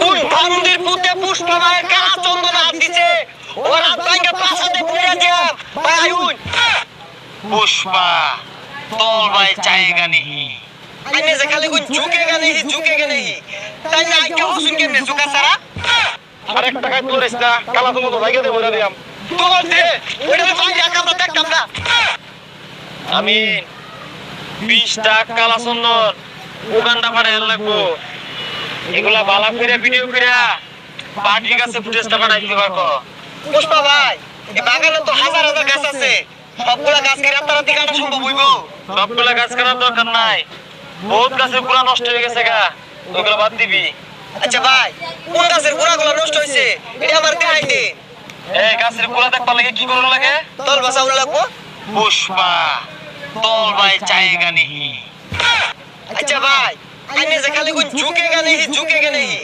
কোন ভান্দির পুতে পুষ্পা মায়ের কালা চন্দন হাত দিছে ওরা ভাঙ্গে পাছাতে পুড়ে দিয়াম ভাই আইউন पुष्पा तोल भाई चाहेगा नहीं আইনে যে খালি কোন ঝুঁকেগা নেহি তাই না আইকে হসুন কেমনে ঝুঁকা সারা अरे टका तोड़िस ना काला तुम तो भागे दे बोला दियाम তোর দে ওইটা তো ভাই একা তো দেখতাম না আমি 20 টাকা কালা চন্দন উগান্ডা পাঠাইল লাগবো এগুলা বালা করে ভিডিও করে পার্টির কাছে ফুটেজটা পাঠাই দিতে পারবো পুষ্পা ভাই এই বাগানে তো হাজার হাজার গাছ আছে সবগুলা গাছ কি রাতারাতি কাটা সম্ভব হইব সবগুলা গাছ কাটার দরকার নাই বহুত গাছের গোড়া নষ্ট হয়ে গেছে গা ওগুলো বাদ দিবি আচ্ছা ভাই কোন গাছের গোড়াগুলো নষ্ট হইছে এটা আমার দেখাই দে এই গাছের গোড়া দেখবার লাগে কি করতে লাগে তোর বাসা উড়া লাগবো पुष्पा तोल भाई चाहेगा नहीं আচ্ছা ভাই আইনে যে খালি কোন ঝুঁকেগা নেহি